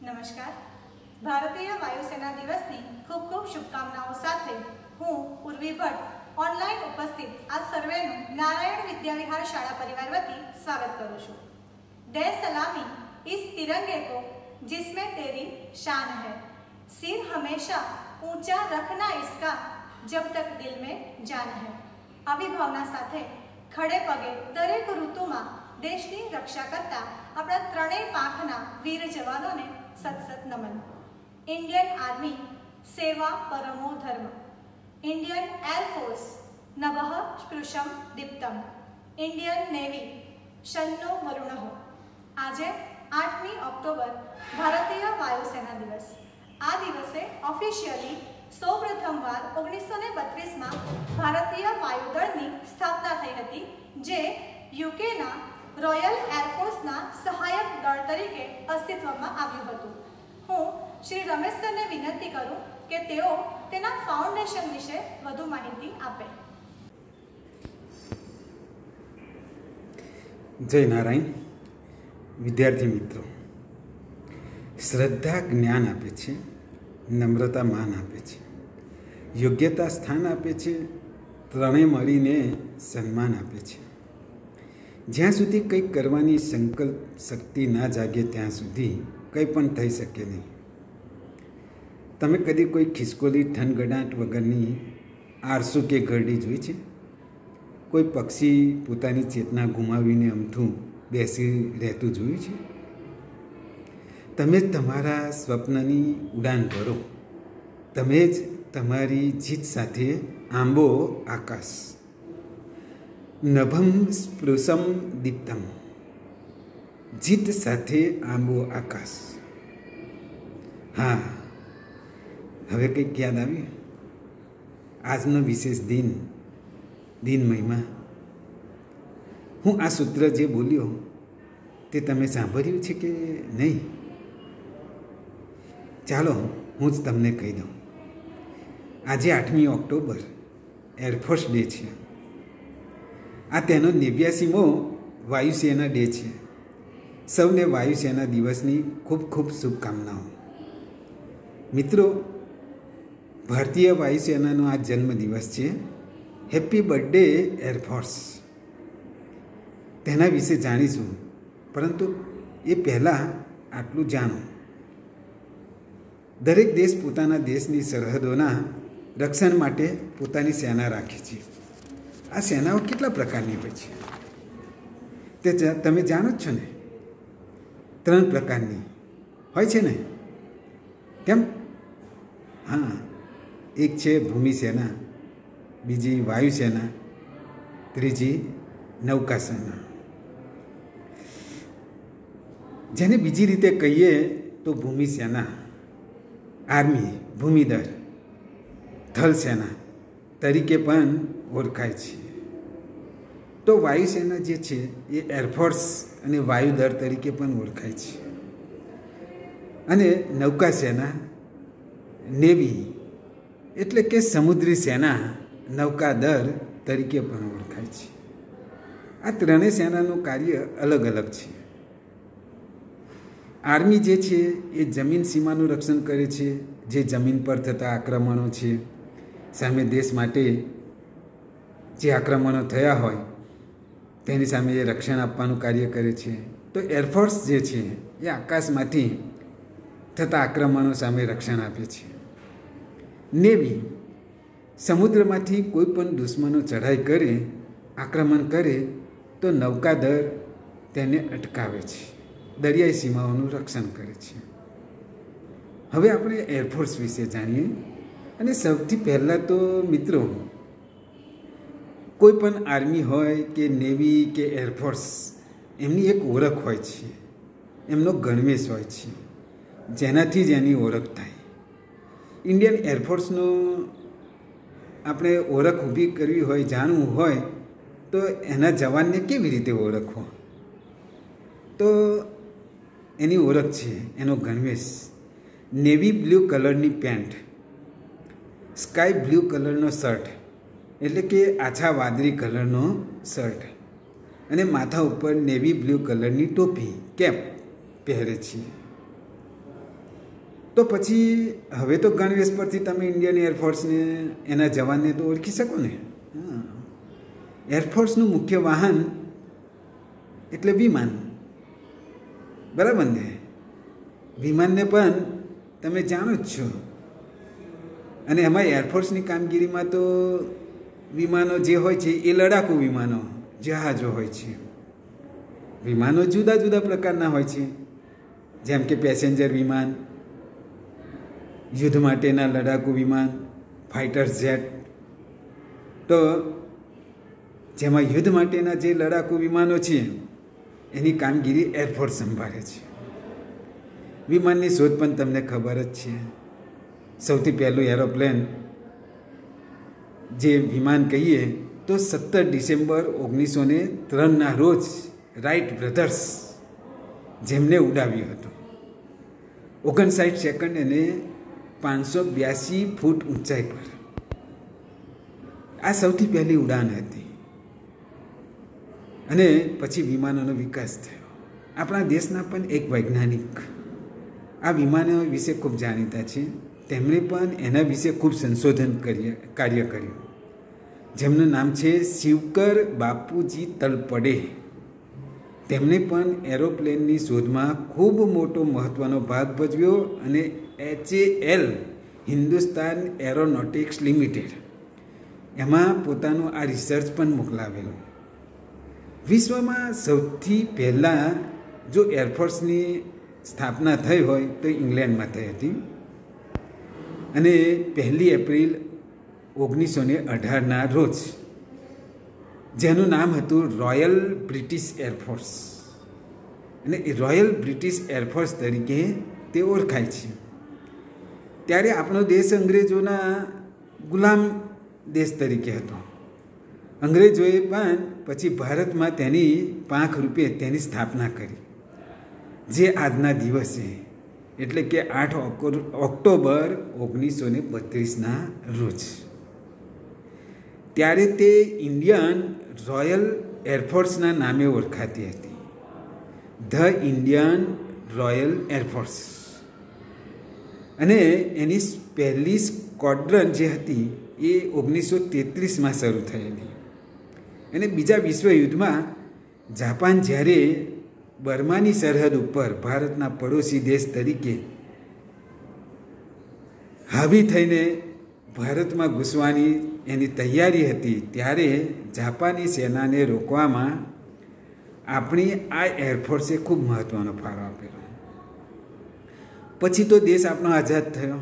નમસ્કાર. ભારતીય વાયુસેના દિવસની ખૂબ ખૂબ શુભકામનાઓ સાથે હું ઉર્વી ભટ્ટ ઓનલાઈન ઉપસ્થિત આપ સર્વેનું નારાયણ વિદ્યાવિહાર શાળા પરિવાર વતી સ્વાગત કરું છું. દે સલામી इस तिरंगे को जिसमें तेरी शान है, सिर हमेशा ऊंचा रखना इसका जब तक दिल में जान है. આવી ભાવના સાથે ખડે પગે દરેક ઋતુમાં દેશની રક્ષા કરતા આપણા ત્રણેય પાંખના વીર જવાનોને સતસત નમન. ઇન્ડિયન આર્મી સેવા પરમો ધર્મ. ઇન્ડિયન એરફોર્સ નભઃ સ્પૃશમ દીપ્તમ. ઇન્ડિયન નેવી શન્નો વરુણઃ. આજે 8મી ઓક્ટોબર ભારતીય વાયુસેના દિવસ. આ દિવસે ઓફિશિયલી સૌપ્રથમવાર 1932માં ભારતીય વાયુદળની સ્થાપના થઈ હતી, જે યુકેના રોયલ એરફોર્સના સહાયક દળ તરીકે અસ્તિત્વમાં આવ્યું હતું. હું શ્રી રમેશ સરને વિનંતી કરું કે તેઓ તેના ફાઉન્ડેશન વિશે વધુ માહિતી આપે. જય નારાયણ. વિદ્યાર્થી મિત્રો, શ્રદ્ધા જ્ઞાન આપે છે, નમ્રતા માન આપે છે, યોગ્યતા સ્થાન આપે છે, ત્રણેય મળીને સન્માન આપે છે. જ્યાં સુધી કંઈક કરવાની સંકલ્પ શક્તિ ના જાગે ત્યાં સુધી કંઈ પણ થઈ શકે નહીં. તમે કદી કોઈ ખિસકોલી ઠનગડાટ વગરની આરસુ કે ઘરડી જોઈ છે? કોઈ પક્ષી પોતાની ચેતના ગુમાવીને અમથું બેસી રહેતું જોયું છે? તમે જ તમારા સ્વપ્નની ઉડાન ભરો. તમે જ તમારી જીત સાથે આંબો આકાશ. નભમ સ્પૃશમ દીપ્તમ. જીત સાથે આંબો આકાશ. હા, હવે કંઈક યાદ આવ્યું? આજનો વિશેષ દિન મહિમા. હું આ સૂત્ર જે બોલ્યો તે તમે સાંભળ્યું છે કે નહીં? ચાલો હું જ તમને કહી દઉં. આજે 8મી ઓક્ટોબર એરફોર્સ ડે છે. આ તેનો 89મો વાયુસેના ડે છે. સૌને વાયુસેના દિવસની ખૂબ ખૂબ શુભકામનાઓ. મિત્રો, ભારતીય વાયુસેનાનો આ જન્મદિવસ છે. Happy birthday air force. તેના વિશે જાણીશું, પરંતુ એ પહેલાં આટલું જાણો. દરેક દેશ પોતાના દેશની સરહદોના રક્ષણ માટે પોતાની સેના રાખે છે. આ સેનાઓ કેટલા પ્રકારની હોય છે તે તમે જાણો જ છો ને? 3 પ્રકારની હોય છે ને? કેમ? હા, એક છે ભૂમિ સેના, બીજી વાયુસેના, ત્રીજી નૌકા સેના. જેને બીજી રીતે કહીએ તો ભૂમિ સેના, આર્મી, ભૂમિદળ, થલ સેના તરીકે પણ ઓળખાય છે. તો વાયુસેના જે છે એ એરફોર્સ અને વાયુદળ તરીકે પણ ઓળખાય છે. અને નૌકા સેના, નેવી એટલે કે સમુદ્રી સેના, નૌકાદળ તરીકે પણ ઓળખાય છે. આ ત્રણેય સેનાનું કાર્ય અલગ અલગ છે. આર્મી જે છે એ જમીન સીમાનું રક્ષણ કરે છે. જે જમીન પર થતા આક્રમણો છે સામે દેશ માટે જે આક્રમણો થયા હોય તેની સામે એ રક્ષણ આપવાનું કાર્ય કરે છે. તો એરફોર્સ જે છે એ આકાશમાંથી થતા આક્રમણો સામે રક્ષણ આપે છે. નેવી સમુદ્રમાંથી કોઈ પણ દુશ્મનો ચઢાઈ કરે, આક્રમણ કરે તો નૌકાદળ તેને અટકાવે છે, દરિયાઈ સીમાઓનું રક્ષણ કરે છે. હવે આપણે એરફોર્સ વિશે જાણીએ. અને સૌથી પહેલાં તો મિત્રો, કોઈ પણ આર્મી હોય કે નેવી કે એરફોર્સ, એમની એક ઓળખ હોય છે, એમનો ગણવેશ હોય છે, જેનાથી જ એની ઓળખ થાય. ઇન્ડિયન એરફોર્સનો આપણે ઓળખ ઊભી કરવી હોય, જાણવું હોય તો એના જવાનને કેવી રીતે ઓળખવો? તો એની ઓળખ છે, એનો ગણવેશ. નેવી બ્લુ કલરની પેન્ટ, સ્કાય બ્લુ કલરનો શર્ટ એટલે કે આછા વાદળી કલરનો શર્ટ, અને માથા ઉપર નેવી બ્લુ કલરની ટોપી, કેપ પહેરે છે. તો પછી હવે તો ગણવેશ પરથી તમે ઇન્ડિયન એરફોર્સને એના જવાનને તો ઓળખી શકો ને. એરફોર્સનું મુખ્ય વાહન એટલે વિમાન, બરાબર ને? વિમાનને પણ તમે જાણો જ છો. અને એમાં એરફોર્સની કામગીરીમાં તો વિમાનો જે હોય છે એ લડાકુ વિમાનો, જહાજો હોય છે. વિમાનો જુદા જુદા પ્રકારના હોય છે, જેમ કે પેસેન્જર વિમાન, યુદ્ધ માટેના લડાકુ વિમાન, ફાઇટર જેટ. તો જેમાં યુદ્ધ માટેના જે લડાકુ વિમાનો છે એની કામગીરી એરફોર્સ સંભાળે છે. વિમાનની શોધ પણ તમને ખબર જ છે. સૌથી પહેલું એરોપ્લેન જે વિમાન કહીએ તો 17 ડિસેમ્બર 1903ના રોજ રાઇટ બ્રધર્સ જેમને ઉડાવ્યું હતું. 59 સેકન્ડ અને 582 ફૂટ ઊંચાઈ પર. આ સૌથી પહેલી ઉડાન હતી. અને પછી વિમાનોનો વિકાસ થયો. આપણા દેશના પણ એક વૈજ્ઞાનિક આ વિમાનો વિશે ખૂબ જાણીતા છે. તેમણે પણ એના વિશે ખૂબ સંશોધન કાર્ય કર્યું, જેમનું નામ છે શિવકર બાપુજી તલપડે. તેમણે પણ એરોપ્લેનની શોધમાં ખૂબ મોટો મહત્ત્વનો ભાગ ભજવ્યો અને HAL હિન્દુસ્તાન એરોનોટિક્સ લિમિટેડ એમાં પોતાનું આ રિસર્ચ પણ મોકલાવેલું. વિશ્વમાં સૌથી પહેલાં જો એરફોર્સની સ્થાપના થઈ હોય તો ઇંગ્લેન્ડમાં થઈ હતી. અને 1 એપ્રિલ 1918ના રોજ, જેનું નામ હતું રોયલ બ્રિટિશ એરફોર્સ. અને એ રોયલ બ્રિટિશ એરફોર્સ તરીકે તે ઓળખાય છે. ત્યારે આપણો દેશ અંગ્રેજોના ગુલામ દેશ તરીકે હતો. અંગ્રેજોએ પણ પછી ભારતમાં તેની પાંખ રૂપે તેની સ્થાપના કરી, જે આજના દિવસે એટલે કે 8 ઓક્ટોબર 1932ના રોજ. ત્યારે તે ઇન્ડિયન રોયલ એરફોર્સના નામે ઓળખાતી હતી, ધ ઇન્ડિયન રોયલ એરફોર્સ. અને એની પહેલી સ્ક્વોડ્રન જે હતી એ 1933માં શરૂ થયેલી. અને બીજા વિશ્વયુદ્ધમાં જાપાન જ્યારે બર્માની સરહદ ઉપર ભારતના પડોશી દેશ તરીકે હાવી થઈને ભારતમાં ઘૂસવાની એની તૈયારી હતી, ત્યારે જાપાની સેનાને રોકવામાં આપણી આ એરફોર્સે ખૂબ મહત્ત્વનો ફાળો આપેલો. પછી તો દેશ આપણો આઝાદ થયો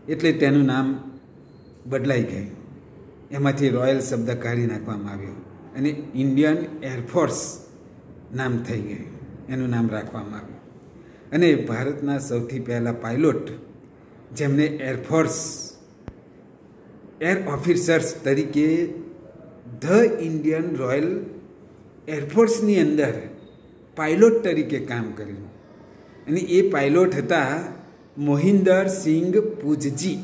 એટલે તેનું નામ બદલાઈ ગયું. એમાંથી રોયલ શબ્દ કાઢી નાખવામાં આવ્યો અને ઇન્ડિયન એરફોર્સ નામ થઈ ગયું, એનું નામ રાખવામાં આવ્યું. અને ભારતના સૌથી પહેલા પાયલોટ જેમને એરફોર્સ એર ઓફિસર્સ તરીકે ધ ઇન્ડિયન રોયલ એરફોર્સની અંદર પાયલોટ તરીકે કામ કર્યું. અને એ પાયલોટ હતા મોહિન્દર સિંઘ પૂજજી.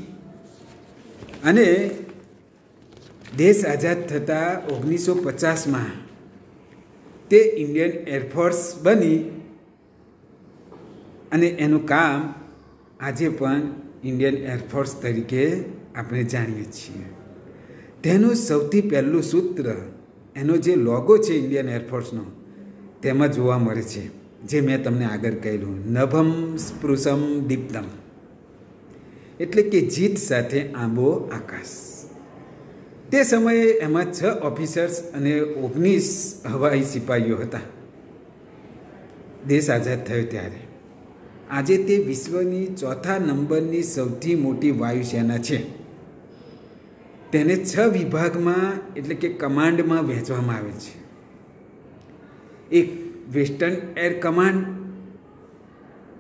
અને દેશ આઝાદ થતાં 1950માં તે ઇન્ડિયન એરફોર્સ બની. અને એનું કામ આજે પણ ઇન્ડિયન એરફોર્સ તરીકે આપણે જાણીએ છીએ. તેનું સૌથી પહેલું સૂત્ર, એનો જે લોગો છે ઇન્ડિયન એરફોર્સનો, તેમાં જોવા મળે છે, જે મેં તમને આગળ કહેલું, નભમ સ્પૃશમ દીપ્તમ, એટલે કે જીત સાથે આંબો આકાશ. તે સમયે એમાં 6 ઓફિસર્સ અને 19 હવાઈ સિપાહીઓ હતા દેશ આઝાદ થયો ત્યારે. આજે તે વિશ્વની 4થા નંબરની સૌથી મોટી વાયુસેના છે. તેને 6 વિભાગમાં એટલે કે કમાન્ડમાં વહેંચવામાં આવે છે. એક વેસ્ટર્ન એર કમાન્ડ,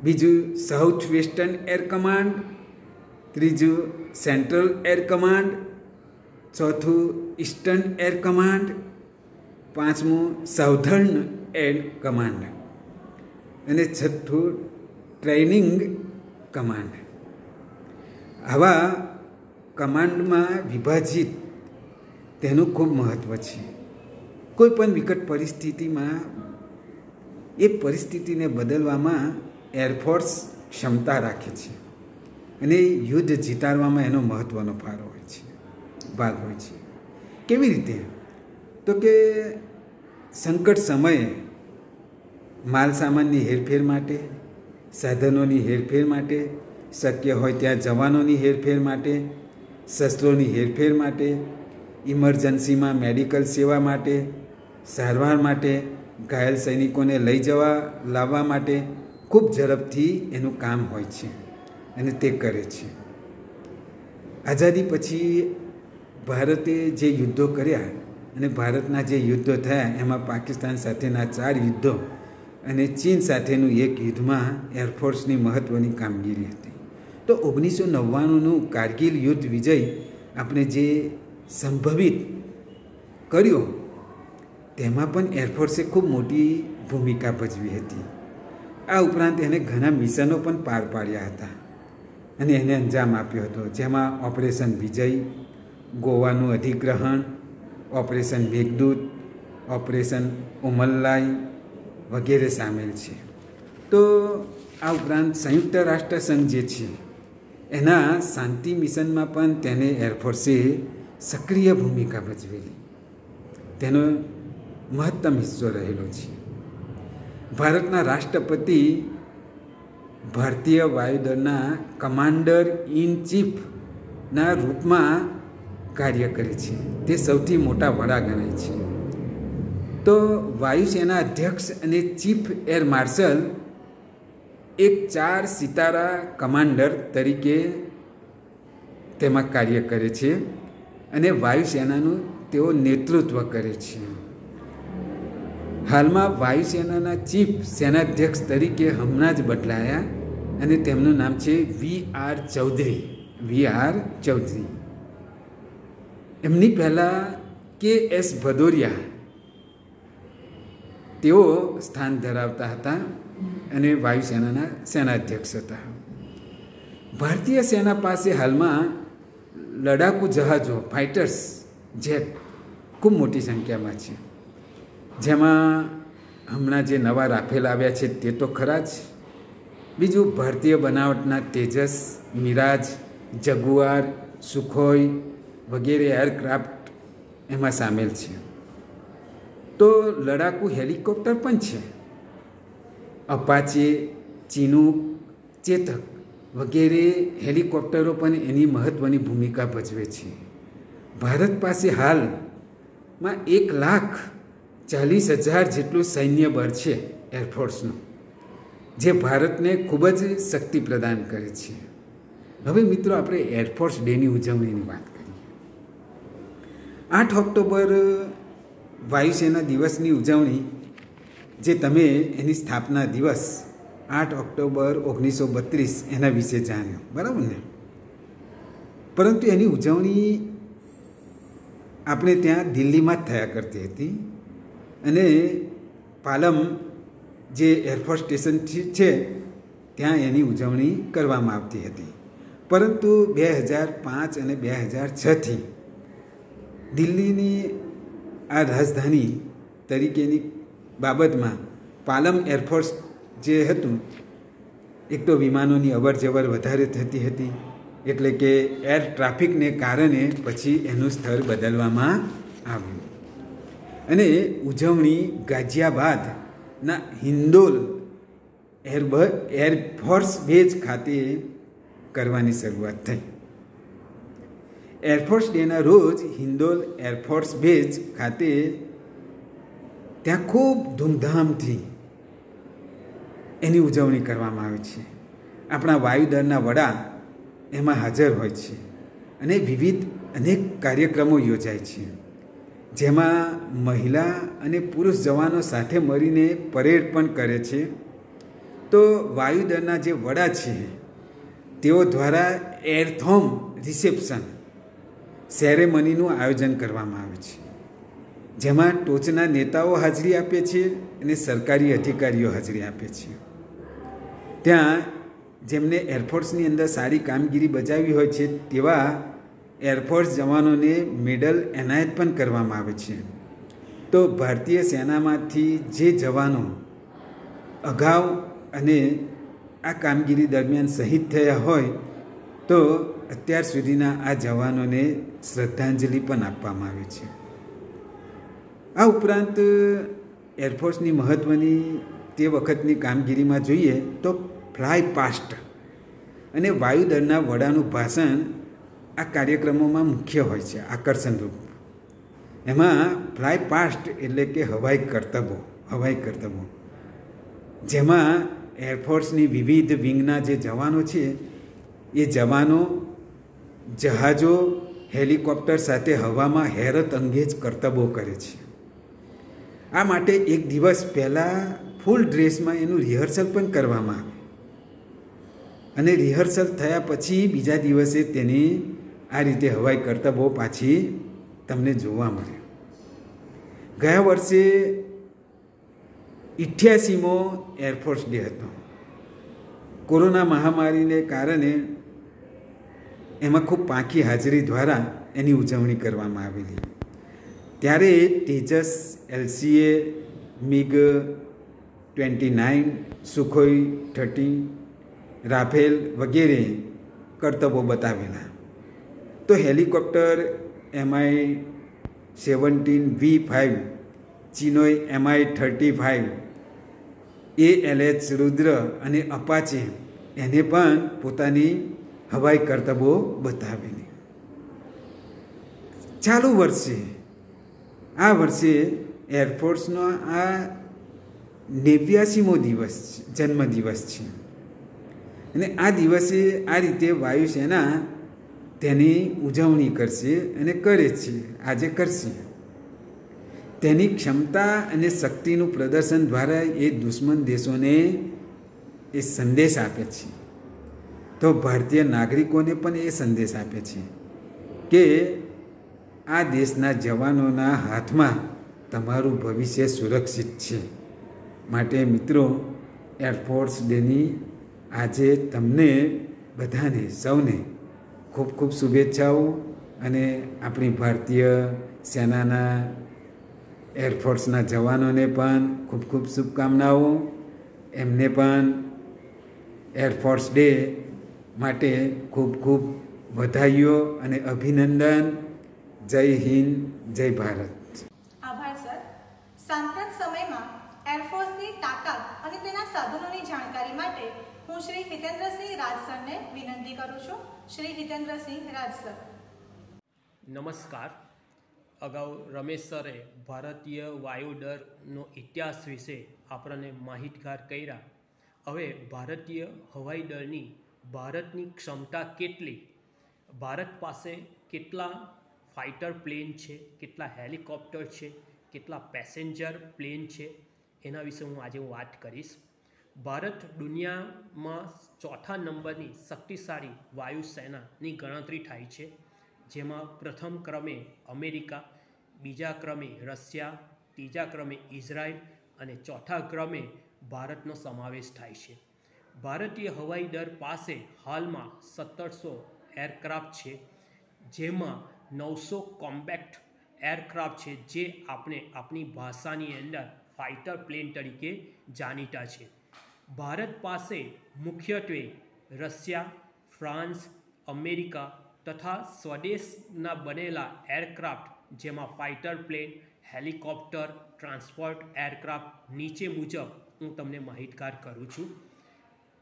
બીજું સાઉથ વેસ્ટર્ન એર કમાન્ડ, ત્રીજું સેન્ટ્રલ એર કમાન્ડ, ચોથું ઈસ્ટર્ન એર કમાન્ડ, પાંચમું સાઉથર્ન એર કમાન્ડ અને છઠ્ઠું ટ્રેનિંગ કમાન્ડ. આવા કમાન્ડમાં વિભાજિત તેનું ખૂબ મહત્ત્વ છે. કોઈ પણ વિકટ પરિસ્થિતિમાં એ પરિસ્થિતિને બદલવામાં એરફોર્સ ક્ષમતા રાખે છે અને યુદ્ધ જીતાડવામાં એનો મહત્ત્વનો ફાળો હોય છે, ભાગ હોય છે. કેવી રીતે? તો કે સંકટ સમયે માલ સામાનની હેરફેર માટે, સાધનોની હેરફેર માટે, શક્ય હોય ત્યાં જવાનોની હેરફેર માટે, શસ્ત્રોની હેરફેર માટે, ઇમરજન્સીમાં મેડિકલ સેવા માટે, સારવાર માટે, ઘાયલ સૈનિકોને લઈ જવા લાવવા માટે ખૂબ ઝડપથી એનું કામ હોય છે અને તે કરે છે. આઝાદી પછી ભારતે જે યુદ્ધો કર્યા અને ભારતના જે યુદ્ધો થયા એમાં પાકિસ્તાન સાથેના 4 યુદ્ધો અને ચીન સાથેનું એક યુદ્ધમાં એરફોર્સની મહત્ત્વની કામગીરી હતી. તો 1999નું કારગિલ યુદ્ધ વિજય આપણે જે સંભવિત કર્યો તેમાં પણ એરફોર્સે ખૂબ મોટી ભૂમિકા ભજવી હતી. આ ઉપરાંત એને ઘણા મિશનો પણ પાર પાડ્યા હતા અને એને અંજામ આપ્યો હતો, જેમાં ઓપરેશન વિજય, ગોવાનું અધિગ્રહણ, ઓપરેશન મેઘદૂત, ઓપરેશન ઉમલ્લાઈ વગેરે સામેલ છે. તો આ ઉપરાંત સંયુક્ત રાષ્ટ્ર સંઘ જે છે એના શાંતિ મિશનમાં પણ તેને એરફોર્સે સક્રિય ભૂમિકા ભજવેલી, તેનો મહત્તમ હિસ્સો રહેલો છે. ભારતના રાષ્ટ્રપતિ ભારતીય વાયુદળના કમાન્ડર ઇન ચીફના રૂપમાં કાર્ય કરે છે. તે સૌથી મોટા વડા ગણાય છે. તો વાયુસેના અધ્યક્ષ અને ચીફ એર માર્શલ એક 4 સિતારા કમાન્ડર તરીકે તેમાં કાર્ય કરે છે અને વાયુસેનાનું તેઓ નેતૃત્વ કરે છે. હાલમાં વાયુસેનાના ચીફ સેનાધ્યક્ષ તરીકે હમણાં જ બદલાયા અને તેમનું નામ છે વી.આર. ચૌધરી. એમની પહેલાં કે.એસ. ભદૌરિયા તેઓ સ્થાન ધરાવતા હતા અને વાયુસેનાના સેનાધ્યક્ષ હતા. ભારતીય સેના પાસે હાલમાં લડાકુ જહાજો, ફાઇટર્સ જેટ ખૂબ મોટી સંખ્યામાં છે, જેમાં હમણાં જે નવા રાફેલ આવ્યા છે તે તો ખરા જ. બીજું ભારતીય બનાવટના તેજસ, મિરાજ, જગુઆર, સુખોઈ વગેરે એરક્રાફ્ટ એમાં સામેલ છે. તો લડાકુ હેલિકોપ્ટર પણ છે. અપાચે, ચિનૂક, ચેતક વગેરે હેલિકોપ્ટરો પણ એની મહત્ત્વની ભૂમિકા ભજવે છે. ભારત પાસે હાલમાં 1,40,000 જેટલું સૈન્ય બળ છે એરફોર્સનું, જે ભારતને ખૂબ જ શક્તિ પ્રદાન કરે છે. હવે મિત્રો આપણે એરફોર્સ ડેની ઉજવણીની વાત કરીએ. 8 ઓક્ટોબર વાયુસેના દિવસની ઉજવણી, જે તમે એની સ્થાપના દિવસ 8 ઓક્ટોબર 1932 એના વિશે જાણ્યો, બરાબર ને? પરંતુ એની ઉજવણી આપણે ત્યાં દિલ્હીમાં જ થયા કરતી હતી અને પાલમ જે એરફોર્સ સ્ટેશન છે ત્યાં એની ઉજવણી કરવામાં આવતી હતી. પરંતુ 2005 અને 2006થી દિલ્હીની આ રાજધાની તરીકેની બાબતમાં પાલમ એરફોર્સ જે હતું, એક તો વિમાનોની અવર જવર વધારે થતી હતી, એટલે કે એર ટ્રાફિકને કારણે પછી એનું સ્તર બદલવામાં આવ્યું અને ઉજવણી ગાઝિયાબાદના હિન્દોલ એરફોર્સ બેઝ ખાતે કરવાની શરૂઆત થઈ. એરફોર્સ ડેના રોજ હિન્દોલ એરફોર્સ બેઝ ખાતે ત્યાં ખૂબ ધૂમધામથી એની ઉજવણી કરવામાં આવે છે. આપણા વાયુદળના વડા એમાં હાજર હોય છે અને વિવિધ અનેક કાર્યક્રમો યોજાય છે, જેમાં મહિલા અને પુરુષ જવાનો સાથે મળીને પરેડ પણ કરે છે. તો વાયુદળના જે વડા છે તેઓ દ્વારા એરથોમ રિસેપ્શન સેરેમનીનું આયોજન કરવામાં આવે છે, જેમાં ટોચના નેતાઓ હાજરી આપે છે અને સરકારી અધિકારીઓ હાજરી આપે છે. ત્યાં જેમને એરફોર્સની અંદર સારી કામગીરી બજાવી હોય છે તેવા એરફોર્સ જવાનોને મેડલ એનાયત પણ કરવામાં આવે છે. તો ભારતીય સેનામાંથી જે જવાનો અગાઉ અને આ કામગીરી દરમિયાન શહીદ થયા હોય તો અત્યાર સુધીના આ જવાનોને શ્રદ્ધાંજલિ પણ આપવામાં આવે છે. આ ઉપરાંત એરફોર્સની મહત્ત્વની તે વખતની કામગીરીમાં જોઈએ તો ફ્લાય પાસ્ટ અને વાયુદળના વડાનું ભાષણ આ કાર્યક્રમોમાં મુખ્ય હોય છે, આકર્ષણરૂપ. એમાં ફ્લાય પાસ્ટ એટલે કે હવાઈ કરતબો જેમાં એરફોર્સની વિવિધ વિંગના જે જવાનો છે એ જવાનો જહાજો હેલિકોપ્ટર સાથે હવામાં હેરત અંગે જ કરતબો કરે છે. આ માટે એક દિવસ પહેલાં ફૂલ ડ્રેસમાં એનું રિહર્સલ પણ કરવામાં આવે અને રિહર્સલ થયા પછી બીજા દિવસે તેની આ રીતે હવાઈ કરતબો પાછી તમને જોવા મળે. ગયા વર્ષે 88મો એરફોર્સ ડે હતો. કોરોના મહામારીને કારણે એમાં ખૂબ પાંખી હાજરી દ્વારા એની ઉજવણી કરવામાં આવેલી. ત્યારે Tejas LCA, MiG-29, Sukhoi 30, Rafale વગેરે કરતબો બતાવેલા. તો હેલિકોપ્ટર Mi-17V5, ચિનોય Mi-35, ALH રુદ્ર અને અપાચે એને પણ પોતાની હવાઈ કરતબો બતાવેલી. ચાલુ વર્ષે આ વર્ષે એરફોર્સનો આ 89મો જન્મદિવસ છે અને આ દિવસે આ રીતે વાયુસેના તેની ઉજવણી કરશે અને કરે છે, આજે કરશે. તેની ક્ષમતા અને શક્તિનું પ્રદર્શન દ્વારા એ દુશ્મન દેશોને એ સંદેશ આપે છે. તો ભારતીય નાગરિકોને પણ એ સંદેશ આપે છે કે આ દેશના જવાનોના હાથમાં તમારું ભવિષ્ય સુરક્ષિત છે. માટે મિત્રો, એરફોર્સ ડેની આજે તમને બધાને સૌને ખૂબ ખૂબ શુભેચ્છાઓ અને આપણી ભારતીય સેનાના એરફોર્સના જવાનોને પણ ખૂબ ખૂબ શુભકામનાઓ. એમને પણ એરફોર્સ ડે માટે ખૂબ ખૂબ વધાઈઓ અને અભિનંદન. જય હિન્દ, જય ભારત. આભાર સર. સાંપ્રત સમયમાં એરફોર્સની તાકાત અને તેના સાધનોની જાણકારી માટે હું શ્રી હિતેન્દ્રસિંહ રાજ સરને વિનંતી કરું છું. શ્રી હિતેન્દ્રસિંહ રાજ સર. નમસ્કાર. અગાઉ રમેશ સરે ભારતીય વાયુદળનો ઇતિહાસ વિશે આપણને માહિતગાર કર્યા. હવે ભારતીય હવાઈ દળની ભારતની ક્ષમતા કેટલી, ભારત પાસે કેટલા ફાઇટર પ્લેન છે, કેટલા હેલિકોપ્ટર છે, કેટલા પેસેન્જર પ્લેન છે, એના વિશે હું આજે વાત કરીશ. ભારત દુનિયામાં 4થા નંબરની શક્તિશાળી વાયુસેનાની ગણતરી થાય છે, જેમાં પ્રથમ ક્રમે અમેરિકા, બીજા ક્રમે રશિયા, ત્રીજા ક્રમે ઇઝરાયલ અને ચોથા ક્રમે ભારતનો સમાવેશ થાય છે. ભારતીય હવાઈ દળ પાસે હાલમાં 1700 એરક્રાફ્ટ છે, જેમાં 900 કોમ્બેક્ટ એરક્રાફ્ટ છે, જે આપણે આપણી ભાષાની અંદર ફાઇટર પ્લેન તરીકે જાણીતા છે. ભારત પાસે મુખ્યત્વે રશિયા, ફ્રાન્સ, અમેરિકા તથા સ્વદેશના બનેલા એરક્રાફ્ટ, જેમાં fighter plane, helicopter, transport aircraft નીચે મુજબ હું તમને માહિતગાર કરું છું.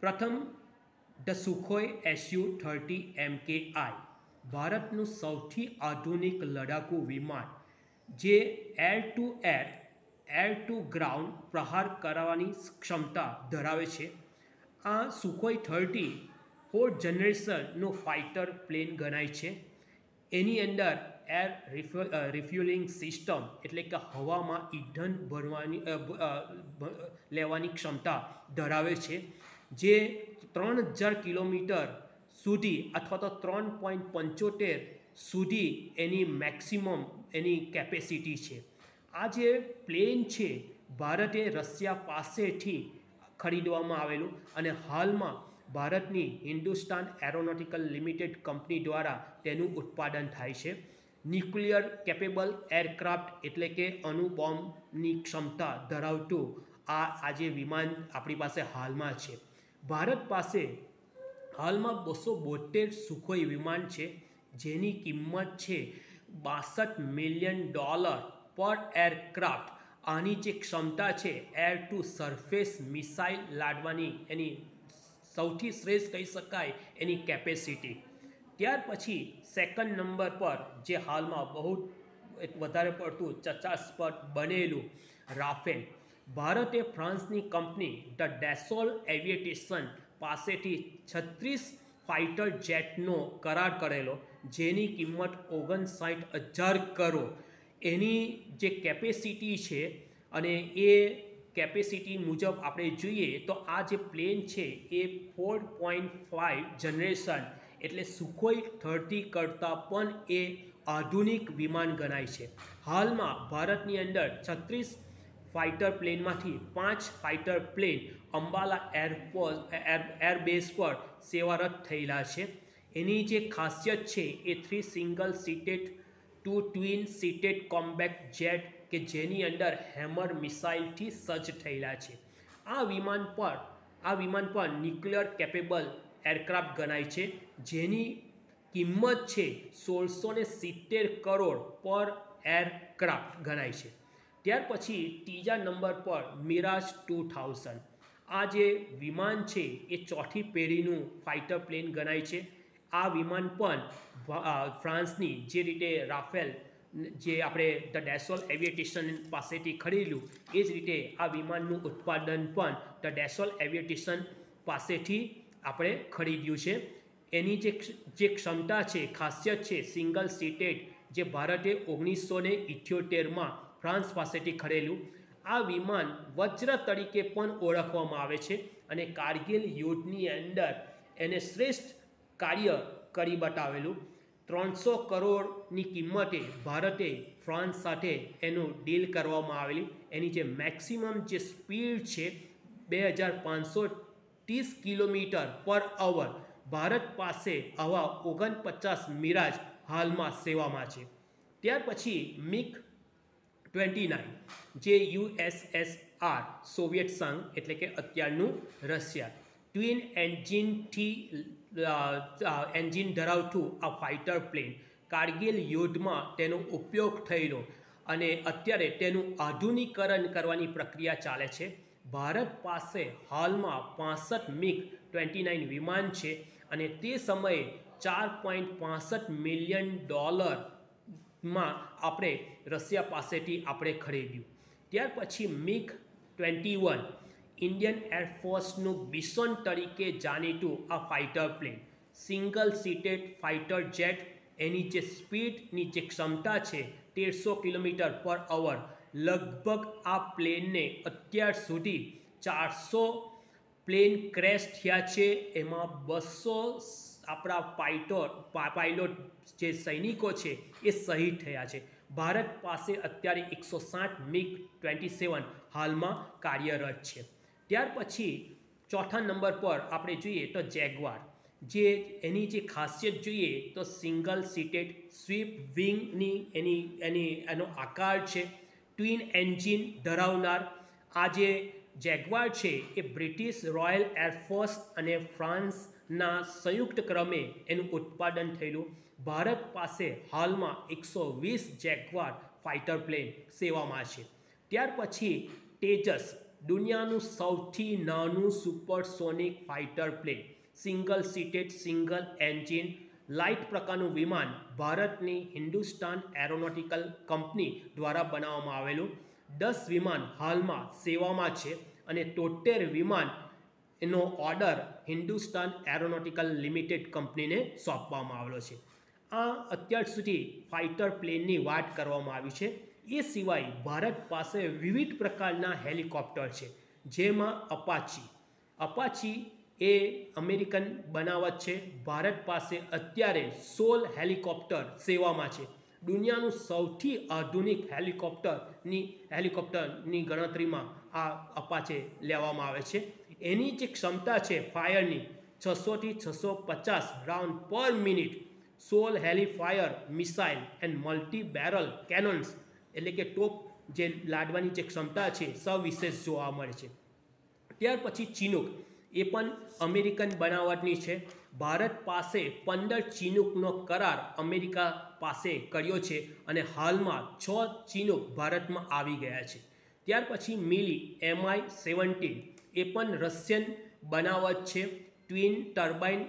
પ્રથમ, ધ સુખોઈ Su-30 MKI, ભારતનું સૌથી આધુનિક લડાકુ વિમાન, જે air two air, air to ground પ્રહાર કરવાની ક્ષમતા ધરાવે છે. આ સુખોઈ 30 4th જનરેશનનો ફાઇટર પ્લેન ગણાય છે. એની અંદર એર રિફ્યુલિંગ સિસ્ટમ એટલે કે હવામાં ઈંધણ લેવાની ક્ષમતા ધરાવે છે, જે 3000 કિલોમીટર સુધી અથવા તો 3.75 સુધી એની મેક્સિમમ એની કેપેસિટી છે. આ જે પ્લેન છે ભારતે રશિયા પાસેથી ખરીદવામાં આવેલું અને હાલમાં ભારતની હિન્દુસ્તાન એરોનોટિકલ લિમિટેડ કંપની દ્વારા તેનું ઉત્પાદન થાય છે. ન્યુક્લિયર કેપેબલ એરક્રાફ્ટ એટલે કે અણુબોમ્બની ક્ષમતા ધરાવતું આજે વિમાન આપણી પાસે હાલમાં છે. ભારત પાસે હાલમાં 272 સુખોઈ વિમાન છે, જેની કિંમત છે $62 મિલિયન પર એરક્રાફ્ટ. આની જે ક્ષમતા છે એર ટુ સરફેસ મિસાઇલ લાદવાની એની સૌથી શ્રેષ્ઠ કહી શકાય એની કેપેસિટી. ત્યાર પછી સેકન્ડ નંબર પર જે હાલમાં બહુ વધારે પડતું ચર્ચાસ્પદ બનેલું રાફેલ. ભારતે ફ્રાન્સની કંપની ધ ડેસોલ એવિએશન પાસેથી 36 ફાઇટર જેટનો કરાર કરેલો, જેની કિંમત 59,000 કરોડ. એની જે કેપેસિટી છે અને એ કેપેસિટી મુજબ આપણે જોઈએ તો આ જે પ્લેન છે એ 4.5 જનરેશન એટલે સુખોઈ 30 કરતાં પણ એ આધુનિક વિમાન ગણાય છે. હાલમાં ભારતની અંદર 36 ફાઇટર પ્લેનમાંથી 5 ફાઇટર પ્લેન અંબાલા એરબેઝ પર સેવારત થયેલા છે. એની જે ખાસિયત છે એ 3 single seated 2 twin seated combat jet કે જેની અંદર હેમર મિસાઇલથી સજ્જ થયેલા છે. આ વિમાન પર ન્યુક્લિયર કેપેબલ એરક્રાફ્ટ ગણાય છે, જેની કિંમત છે 1670 કરોડ પર એરક્રાફ્ટ ગણાય છે. ત્યાર પછી ત્રીજા નંબર પર મિરાજ 2000. આ જે વિમાન છે એ ચોથી પેઢીનું ફાઇટર પ્લેન ગણાય છે. આ વિમાન પણ ફ્રાન્સની જે રીતે રાફેલ જે આપણે ધ ડેસોલ એવિએશન પાસેથી ખરીદ્યું એ જ રીતે આ વિમાનનું ઉત્પાદન પણ ધ ડેસોલ એવિએશન પાસેથી આપણે ખરીદ્યું છે. એની જે ક્ષમતા છે, ખાસિયત છે સિંગલ સીટેડ, જે ભારતે 1978માં ફ્રાન્સ પાસેથી ખરીદેલું. આ વિમાન વજ્ર તરીકે પણ ઓળખવામાં આવે છે અને કારગિલ યુદ્ધની અંદર એને શ્રેષ્ઠ કાર્ય કરી બતાવેલું. 300 કરોડની કિંમતે ભારતે ફ્રાન્સ સાથે એનું ડીલ કરવામાં આવેલી. એની જે મેક્સિમમ જે સ્પીડ છે 2530 કિલોમીટર પર અવર. ભારત પાસે આવા 49 મિરાજ હાલમાં સેવામાં છે. ત્યાર પછી MiG-29 જે USSR સોવિયત સંઘ એટલે કે અત્યારનું રશિયા ટ્વિન એન્જિન ધરાવતું આ ફાઇટર પ્લેન કારગિલ યુદ્ધમાં તેનો ઉપયોગ થયેલો અને અત્યારે તેનું આધુનિકરણ કરવાની પ્રક્રિયા ચાલે છે. ભારત પાસે હાલમાં 65 MiG-29 વિમાન છે અને તે સમયે $4.65 મિલિયન માં આપણે રશિયા પાસેથી આપણે ખરીદ્યું. ત્યાર પછી MiG-21 ઇન્ડિયન એરફોર્સનું બિસોન તરીકે જાણીતું આ fighter plane single seated fighter jet. એની જે સ્પીડની જે ક્ષમતા છે 1300 કિલોમીટર પર અવર. લગભગ આ પ્લેનને અત્યાર સુધી 400 પ્લેન ક્રેશ થયા છે, એમાં 200 આપણા પાયલોટ જે સૈનિકો છે એ શહીદ થયા છે. ભારત પાસે અત્યારે 160 MiG-27 હાલમાં કાર્યરત છે. ત્યાર પછી ચોથા નંબર પર આપણે જોઈએ તો જેગવાર. એની જે ખાસિયત જોઈએ તો સિંગલ સીટેડ સ્વીપ વિંગની એનો આકાર છે. ટ્વિન એન્જિન ધરાવનાર આ જે જેગવાર છે એ બ્રિટિશ રોયલ એરફોર્સ અને ફ્રાન્સના સંયુક્ત ક્રમે એનું ઉત્પાદન થયેલું. ભારત પાસે હાલમાં 120 જેગવાર ફાઇટર પ્લેન સેવામાં છે. ત્યાર પછી તેજસ, દુનિયાનું સૌથી નાનું supersonic fighter plane single સીટેડ single engine light પ્રકારનું વિમાન ભારતની હિન્દુસ્તાન એરોનોટિકલ કંપની દ્વારા બનાવવામાં આવેલું. 10 વિમાન હાલમાં સેવામાં છે અને 73 વિમાન એનો ઓર્ડર હિન્દુસ્તાન એરોનોટિકલ લિમિટેડ કંપનીને સોંપવામાં આવેલો છે. આ અત્યાર સુધી ફાઇટર પ્લેનની વાત કરવામાં આવી છે. એ સિવાય ભારત પાસે વિવિધ પ્રકારના હેલિકોપ્ટર છે, જેમાં અપાચી એ અમેરિકન બનાવટ છે. ભારત પાસે અત્યારે 16 હેલિકોપ્ટર સેવામાં છે. દુનિયાનું સૌથી આધુનિક હેલિકોપ્ટરની ગણતરીમાં આ અપાચે લેવામાં આવે છે. એની જે ક્ષમતા છે ફાયરની 600 થી 650 round per minute. 16 hellfire missile and multi barrel cannons એટલે કે ટોપ જે લાદવાની જે ક્ષમતા છે સવિશેષ જોવા મળે છે. ત્યાર પછી ચિનૂક એ પણ અમેરિકન બનાવટની છે. ભારત પાસે 15 ચિનૂકનો કરાર અમેરિકા પાસે કર્યો છે અને હાલમાં 6 ચિનૂક ભારતમાં આવી ગયા છે. ત્યાર પછી મિલી MI-17 એ પણ રશિયન બનાવટ છે. ટ્વિન ટર્બાઇન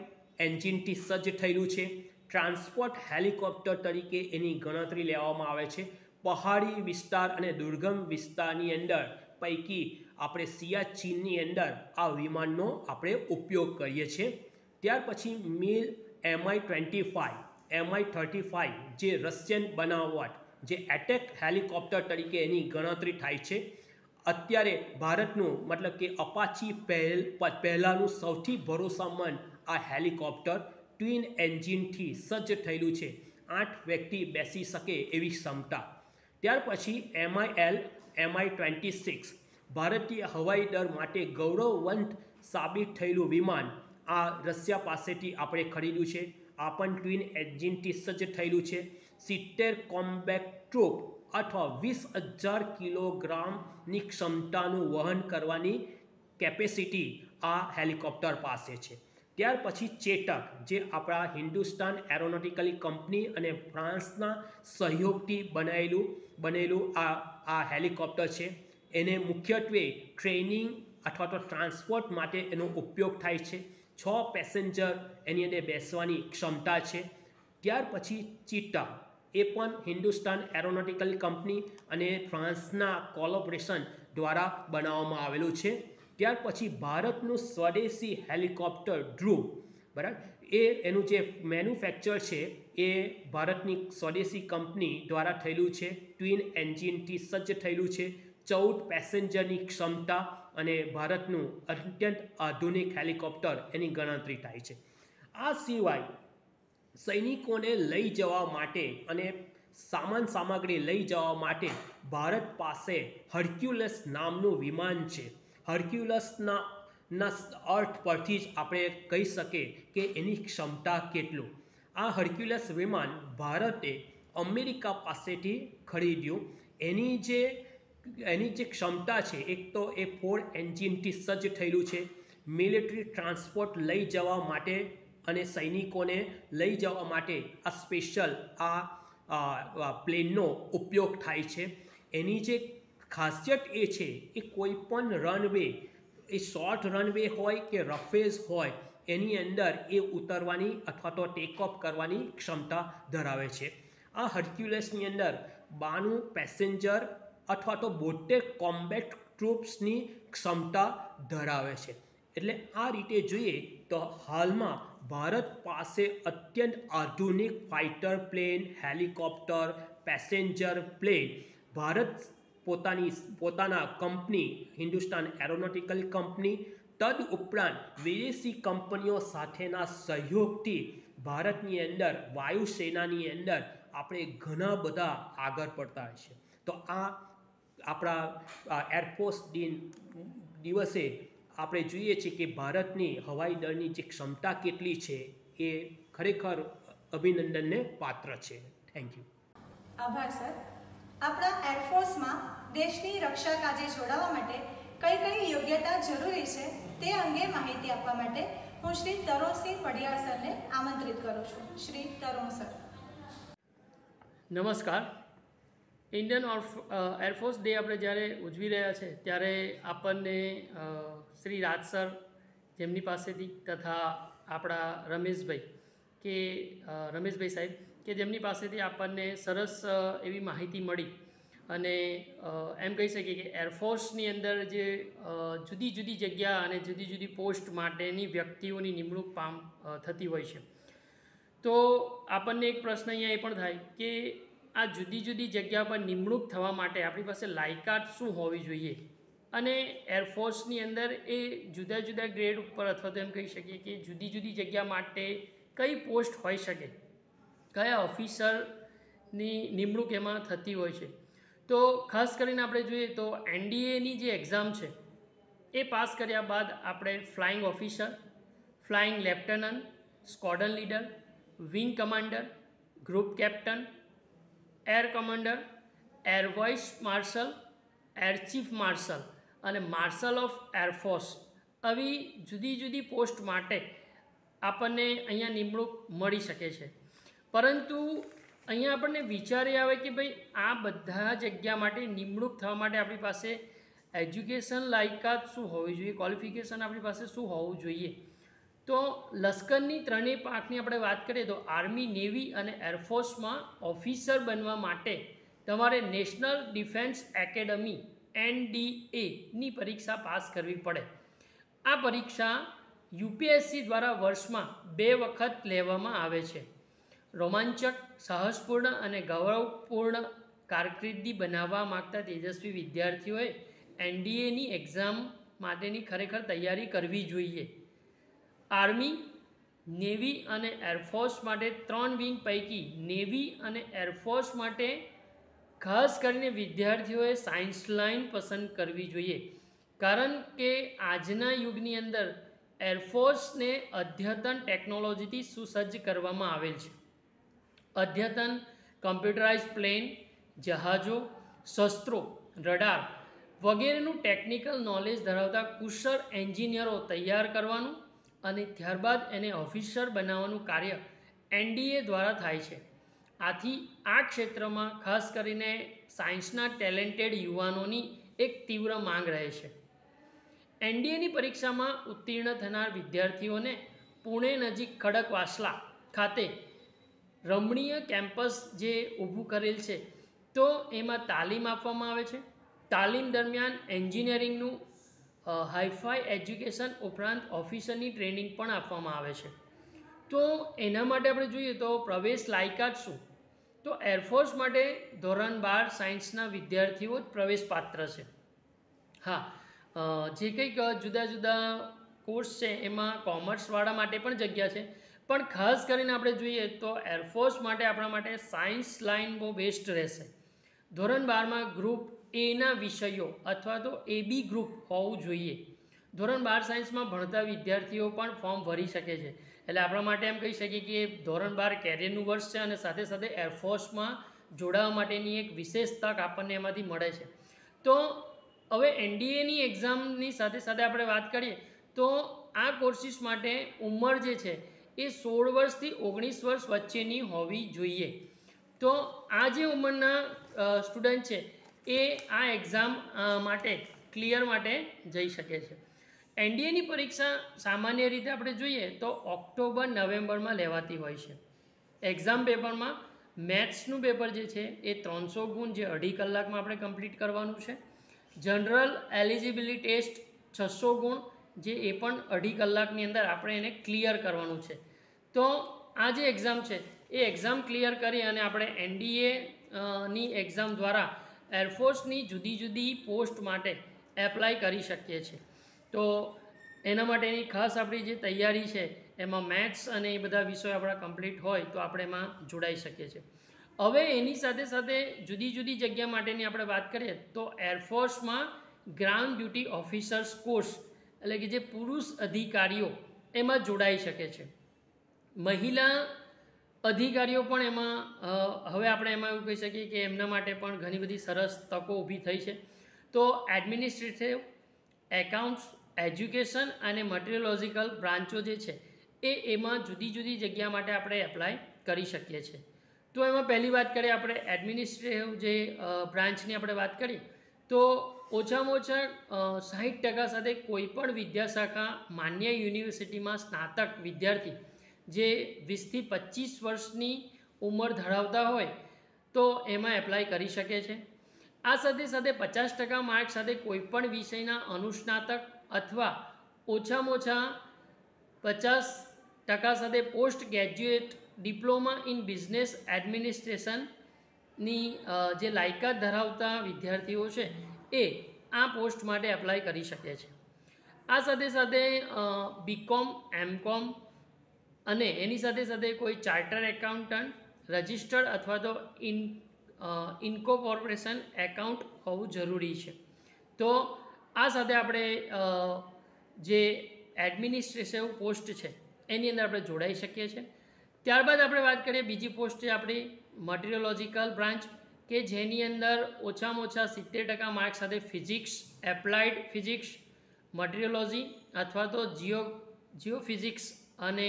એન્જિનથી સજ્જ થયેલું છે. ટ્રાન્સપોર્ટ હેલિકોપ્ટર તરીકે એની ગણતરી લેવામાં આવે છે. પહાડી વિસ્તાર અને દુર્ગમ વિસ્તારની અંદર પૈકી આપણે સિયાચીનની અંદર આ વિમાનનો આપણે ઉપયોગ કરીએ છીએ. ત્યાર પછી મિલ MI-35 જે રશિયન બનાવટ જે એટેક હેલિકોપ્ટર તરીકે એની ગણતરી થાય છે. અત્યારે ભારતનું મતલબ કે અપાચી પહેલાંનું સૌથી ભરોસામંદ આ હેલિકોપ્ટર ટ્વિન એન્જિનથી સજ્જ થયેલું છે. 8 વ્યક્તિ બેસી શકે એવી ક્ષમતા. ત્યાર પછી MI-26 ભારતીય હવાઈ દળ માટે ગૌરવવંત સાબિત થયેલું વિમાન આ રશિયા પાસેથી આપણે ખરીદ્યું છે. આ પણ ટ્વિન એન્જિનથી સજ્જ થયેલું છે. 70 કોમ્બેટ ટ્રુપ અથવા 20,000 કિલોગ્રામની ક્ષમતાનું વહન કરવાની કેપેસિટી આ હેલિકોપ્ટર પાસે છે. ત્યાર પછી ચેતક જે આપણા હિન્દુસ્તાન એરોનોટિકલ કંપની અને ફ્રાન્સના સહયોગથી બનેલું આ હેલિકોપ્ટર છે. એને મુખ્યત્વે ટ્રેનિંગ અથવા તો ટ્રાન્સપોર્ટ માટે એનો ઉપયોગ થાય છે. 6 પેસેન્જર એની અંદર બેસવાની ક્ષમતા છે. ત્યાર પછી ચીતા એ પણ હિન્દુસ્તાન એરોનોટિકલ કંપની અને ફ્રાન્સના કોલોબરેશન દ્વારા બનાવવામાં આવેલું છે. ત્યાર પછી ભારતનું સ્વદેશી હેલિકોપ્ટર ધ્રુવ, બરાબર, એનું જે મેન્યુફેક્ચર છે એ ભારતની સ્વદેશી કંપની દ્વારા થયેલું છે. ટ્વિન એન્જિનથી સજ્જ થયેલું છે. 14 પેસેન્જરની ક્ષમતા અને ભારતનું અત્યંત આધુનિક હેલિકોપ્ટર એની ગણતરી થાય છે. આ સિવાય સૈનિકોને લઈ જવા માટે અને સામાન સામગ્રી લઈ જવા માટે ભારત પાસે હર્ક્યુલસ નામનું વિમાન છે. હર્ક્યુલસના અર્થ પરથી જ આપણે કહી શકીએ કે એની ક્ષમતા કેટલું. આ હર્ક્યુલસ વિમાન ભારતે અમેરિકા પાસેથી ખરીદ્યું. એની જે ક્ષમતા છે એક તો એ 4 એન્જિનથી સજ્જ થયેલું છે. મિલિટરી ટ્રાન્સપોર્ટ લઈ જવા માટે અને સૈનિકોને લઈ જવા માટે આ સ્પેશિયલ આ પ્લેનનો ઉપયોગ થાય છે. એની જે ખાસિયત એ છે એ કોઈ પણ રનવે, એ શોર્ટ રનવે હોય કે રફેજ હોય એની અંદર એ ઉતરવાની અથવા તો ટેકઓફ કરવાની ક્ષમતા ધરાવે છે. આ હર્ક્યુલસની અંદર 92 પેસેન્જર અથવા તો 72 કોમ્બેટ ટ્રુપ્સની ક્ષમતા ધરાવે છે. એટલે આ રીતે જોઈએ તો હાલમાં ભારત પાસે અત્યંત આધુનિક fighter plane, helicopter, passenger plane Bharat પોતાના કંપની હિન્દુસ્તાન એરોનોટિકલ કંપની તદ ઉપરાંત વિદેશી કંપનીઓ સાથેના સહયોગથી ભારતની અંદર વાયુસેનાની અંદર આપણે ઘણા બધા આગળ પડતા હોય છે. તો આ આપણા એરફોર્સ દિવસે આપણે જોઈએ છીએ કે ભારતની હવાઈ દળની જે ક્ષમતા કેટલી છે એ ખરેખર અભિનંદનને પાત્ર છે. Thank you. આભાર સર. આપણા એરફોર્સમાં દેશની રક્ષા કાજે જોડાવા માટે કઈ કઈ યોગ્યતા જરૂરી છે તે અંગે માહિતી આપવા માટે હું શ્રી તરુણસિંહ પડિયાર સરને આમંત્રિત કરું છું. શ્રી તરુણ સર. નમસ્કાર. ઇન્ડિયન એરફોર્સ ડે આપણે જ્યારે ઉજવી રહ્યા છે ત્યારે આપણને શ્રી રાજ સર જેમની પાસેથી તથા આપણા રમેશભાઈ સાહેબ કે જેમની પાસેથી આપણને સરસ એવી માહિતી મળી અને એમ કહી શકીએ કે એરફોર્સની અંદર જે જુદી જુદી જગ્યા અને જુદી જુદી પોસ્ટ માટેની વ્યક્તિઓની નિમણૂક થતી હોય છે. તો આપણને એક પ્રશ્ન અહીંયા એ પણ થાય કે આ જુદી જુદી જગ્યા પર નિમણૂક થવા માટે આપણી પાસે લાયકાત શું હોવી જોઈએ અને એરફોર્સની અંદર એ જુદા જુદા ગ્રેડ ઉપર અથવા તો એમ કહી શકીએ કે જુદી જુદી જગ્યા માટે કઈ પોસ્ટ હોઈ શકે, કયા ઓફિસરની નિમણૂક એમાં થતી હોય છે. તો ખાસ કરીને આપણે જોઈએ તો NDAની જે એક્ઝામ છે એ પાસ કર્યા બાદ આપણે flying officer, flying lieutenant, squadron leader, wing commander, group captain, air commander, air vice marshal, air chief marshal અને માર્શલ ઓફ એરફોર્સ આવી જુદી જુદી પોસ્ટ માટે આપણને અહીંયા નિમણૂક મળી શકે છે. પરંતુ અહીંયા આપણને વિચાર એ આવે કે ભાઈ આ બધા જગ્યા માટે નિમણૂક થવા માટે આપણી પાસે એજ્યુકેશન લાયકાત શું હોવી જોઈએ, ક્વોલિફિકેશન આપણી પાસે શું હોવું જોઈએ. તો લશ્કરની ત્રણેય પાંખની આપણે વાત કરીએ તો આર્મી, નેવી અને એરફોર્સમાં ઓફિસર બનવા માટે તમારે નેશનલ ડિફેન્સ એકેડમી NDA ની પરીક્ષા પાસ કરવી પડે. આ પરીક્ષા UPSC દ્વારા વર્ષમાં 2 વખત લેવામાં આવે છે. રોમાંચક, સાહસપૂર્ણ અને ગૌરવપૂર્ણ કારકિર્દી બનાવવા માગતા તેજસ્વી વિદ્યાર્થીઓએ NDAની એક્ઝામ માટેની ખરેખર તૈયારી કરવી જોઈએ. આર્મી, નેવી અને એરફોર્સ માટે 3 વિંગ પૈકી નેવી અને એરફોર્સ માટે ખાસ કરીને વિદ્યાર્થીઓએ સાયન્સ લાઇન પસંદ કરવી જોઈએ. કારણ કે આજના યુગની અંદર એરફોર્સને અદ્યતન ટેકનોલોજીથી સુસજ્જ કરવામાં આવેલ છે. અદ્યતન કમ્પ્યુટરાઇઝ પ્લેન, જહાજો, શસ્ત્રો, રડાર વગેરેનું ટેકનિકલ નોલેજ ધરાવતા કુશળ એન્જિનિયરો તૈયાર કરવાનું અને ત્યારબાદ એને ઓફિસર બનાવવાનું કાર્ય NDA દ્વારા થાય છે. આથી આ ક્ષેત્રમાં ખાસ કરીને સાયન્સના ટેલેન્ટેડ યુવાનોની એક તીવ્ર માંગ રહે છે. NDAની પરીક્ષામાં ઉત્તીર્ણ થનાર વિદ્યાર્થીઓને પુણે નજીક ખડકવાસલા ખાતે રમણીય કેમ્પસ જે ઊભું કરેલ છે તો એમાં તાલીમ આપવામાં આવે છે. તાલીમ દરમિયાન એન્જિનિયરિંગનું હાઈફાઈ એજ્યુકેશન ઉપરાંત ઓફિસરની ટ્રેનિંગ પણ આપવામાં આવે છે. તો એના માટે આપણે જોઈએ તો પ્રવેશ લાયકાત શું? તો એરફોર્સ માટે ધોરણ 12 સાયન્સના વિદ્યાર્થીઓ જ પ્રવેશ પાત્ર છે. હા, જે કંઈક જુદા જુદા કોર્સ છે એમાં કોમર્સવાળા માટે પણ જગ્યા છે, પણ ખાસ કરીને આપણે જોઈએ તો એરફોર્સ માટે આપણા માટે સાયન્સ લાઇન બહુ બેસ્ટ રહેશે. ધોરણ 12માં ગ્રુપ એના વિષયો અથવા તો AB ગ્રુપ હોવું જોઈએ. ધોરણ 12 સાયન્સમાં ભણતા વિદ્યાર્થીઓ પણ ફોર્મ ભરી શકે છે. એટલે આપણા માટે એમ કહી શકીએ કે ધોરણ 12 કેરિયરનું વર્ષ છે અને સાથે સાથે એરફોર્સમાં જોડાવા માટેની એક વિશેષ તક આપણને એમાંથી મળે છે. તો હવે NDAની એક્ઝામની સાથે સાથે આપણે વાત કરીએ તો આ કોર્સિસ માટે ઉંમર જે છે એ 16 વર્ષથી 19 વર્ષ વચ્ચેની હોવી જોઈએ. તો આ જે ઉંમરના સ્ટુડન્ટ છે એ આ એક્ઝામ માટે ક્લિયર માટે જઈ શકે છે. NDAની પરીક્ષા સામાન્ય રીતે આપણે જોઈએ તો ઓક્ટોબર-નવેમ્બરમાં લેવાતી હોય છે. એક્ઝામ પેપરમાં મેથ્સનું પેપર જે છે એ 300 ગુણ જે 2.5 કલાકમાં આપણે કમ્પ્લીટ કરવાનું છે. જનરલ એલિજિબિલિટી ટેસ્ટ 600 ગુણ જે એ પણ 2.5 કલાકની અંદર આપણે એને ક્લિયર કરવાનું છે. તો આ જે એક્ઝામ છે એ એક્ઝામ ક્લિયર કરી અને આપણે NDAની એક્ઝામ દ્વારા એરફોર્સની જુદી જુદી પોસ્ટ માટે એપ્લાય કરી શકીએ છીએ. તો એના માટેની ખાસ આપણી જે તૈયારી છે એમાં મેથ્સ અને એ બધા વિષયો આપણા કમ્પ્લીટ હોય તો આપણે એમાં જોડાઈ શકીએ છીએ. હવે એની સાથે સાથે જુદી જુદી જગ્યા માટેની આપણે વાત કરીએ તો એરફોર્સમાં ગ્રાઉન્ડ ડ્યુટી ઓફિસર્સ કોર્સ એટલે કે જે પુરુષ અધિકારીઓ એમાં જોડાઈ શકે છે. મહિલા અધિકારીઓ પણ એમાં હવે આપણે એમાં એવું કહી શકીએ કે એમના માટે પણ ઘણી બધી સરસ તકો ઊભી થઈ છે. તો એડમિનિસ્ટ્રેટિવ, એકાઉન્ટ્સ, એજ્યુકેશન અને મટીરિયોલોજીકલ બ્રાન્ચો જે છે એમાં જુદી જુદી જગ્યા માટે આપણે એપ્લાય કરી શકીએ છીએ. તો એમાં પહેલી વાત કરીએ આપણે એડમિનિસ્ટ્રેટિવ જે બ્રાન્ચની આપણે વાત કરીએ તો ઓછામાં ઓછા 60% સાથે કોઈપણ વિદ્યાશાખા માન્ય યુનિવર્સિટીમાં સ્નાતક વિદ્યાર્થી જે 20થી 25 વર્ષની ઉંમર ધરાવતા હોય તો એમાં એપ્લાય કરી શકે છે. આ સાથે સાથે 50% માર્ક સાથે કોઈપણ વિષયના અનુસ્નાતક અથવા ઓછામાં ઓછા 50% સાથે post graduate diploma in business એડમિનિસ્ટ્રેશનની જે લાયકાત ધરાવતા વિદ્યાર્થીઓ છે એ આ પોસ્ટ માટે એપ્લાય કરી શકે છે. આ સાથે સાથે BCom, MCom અને એની સાથે સાથે કોઈ ચાર્ટર એકાઉન્ટન્ટ, રજિસ્ટર્ડ અથવા તો ઇન્કોર્પોરેશન એકાઉન્ટ હોવું જરૂરી છે. તો આ સાથે આપણે જે એડમિનિસ્ટ્રેટિવ પોસ્ટ છે એની અંદર આપણે જોડાઈ શકીએ છીએ. ત્યારબાદ આપણે વાત કરીએ બીજી પોસ્ટ છે આપણી મટીરિયોલોજીકલ બ્રાન્ચ કે જેની અંદર ઓછામાં ઓછા 70% માર્ક સાથે ફિઝિક્સ, એપ્લાઇડ ફિઝિક્સ, મટીરિયોલોજી અથવા તો જીઓફિઝિક્સ અને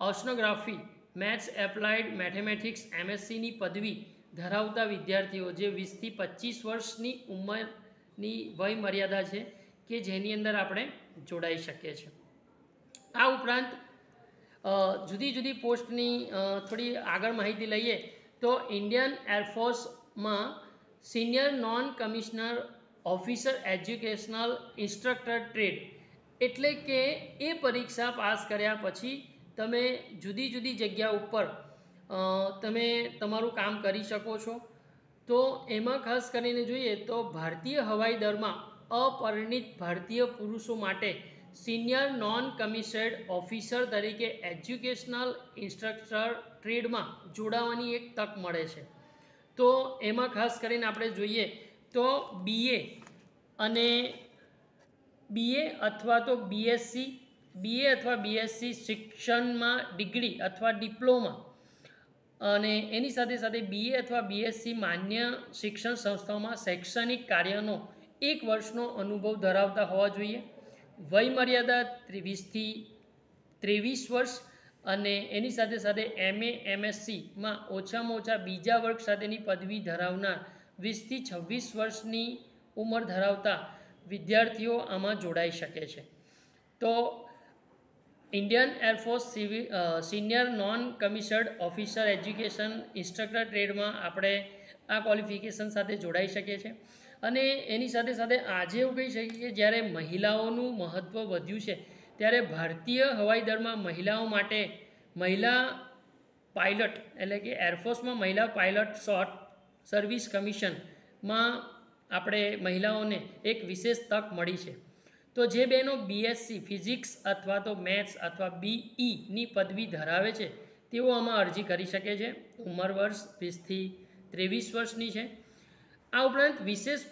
ઓશનોગ્રાફી, મેથ્સ એપ્લાઇડ મેથેમેટિક્સ MScની પદવી ધરાવતા વિદ્યાર્થીઓ જે 20 થી 25 વર્ષની ઉંમરની વય મર્યાદા છે કે જેની અંદર આપણે જોડાઈ શકીએ છીએ. આ ઉપરાંત જુદી જુદી પોસ્ટની થોડી આગળ માહિતી લઈએ તો ઇન્ડિયન એરફોર્સમાં senior non commissioner officer educational instructor trade એટલે કે એ પરીક્ષા પાસ કર્યા પછી તમે જુદી જુદી જગ્યા ઉપર તમે તમારું કામ કરી શકો છો. તો એમાં ખાસ કરીને જોઈએ તો ભારતીય હવાઈ દળમાં અપરિણિત ભારતીય પુરુષો માટે સિનિયર નોન કમિશન્ડ ઓફિસર તરીકે એજ્યુકેશનલ ઇન્સ્ટ્રક્ટર ટ્રેડમાં જોડાવાની એક તક મળે છે. તો એમાં ખાસ કરીને આપણે જોઈએ તો BA અથવા તો BSc શિક્ષણમાં ડિગ્રી અથવા ડિપ્લોમા અને એની સાથે સાથે BA અથવા BSc માન્ય શિક્ષણ સંસ્થાઓમાં શૈક્ષણિક કાર્યનો 1 વર્ષનો અનુભવ ધરાવતા હોવા જોઈએ. વય મર્યાદા 20 થી 23 વર્ષ અને એની સાથે સાથે MA MScમાં ઓછામાં ઓછા બીજા વર્ગ સાથેની પદવી ધરાવનાર 20 થી 26 વર્ષની ઉંમર ધરાવતા વિદ્યાર્થીઓ આમાં જોડાઈ શકે છે. તો Indian air force senior non commissioned officer education instructor ટ્રેડમાં આપણે આ ક્વોલિફિકેશન સાથે જોડાઈ શકીએ છીએ. અને એની સાથે સાથે આજે એવું કહી શકીએ કે જ્યારે મહિલાઓનું મહત્ત્વ વધ્યું છે ત્યારે ભારતીય હવાઈ દળમાં મહિલાઓ માટે મહિલા પાયલટ એટલે કે એરફોર્સમાં મહિલા પાયલટ શોર્ટ સર્વિસ કમિશનમાં આપણે મહિલાઓને એક વિશેષ તક મળી છે. તો જે બહેનો BSc ફિઝિક્સ અથવા તો મેથ્સ અથવા BEની પદવી ધરાવે છે તેઓ આમાં અરજી કરી શકે છે. ઉંમર વર્ષ 20 થી 23 વર્ષની છે. આ ઉપરાંત વિશેષ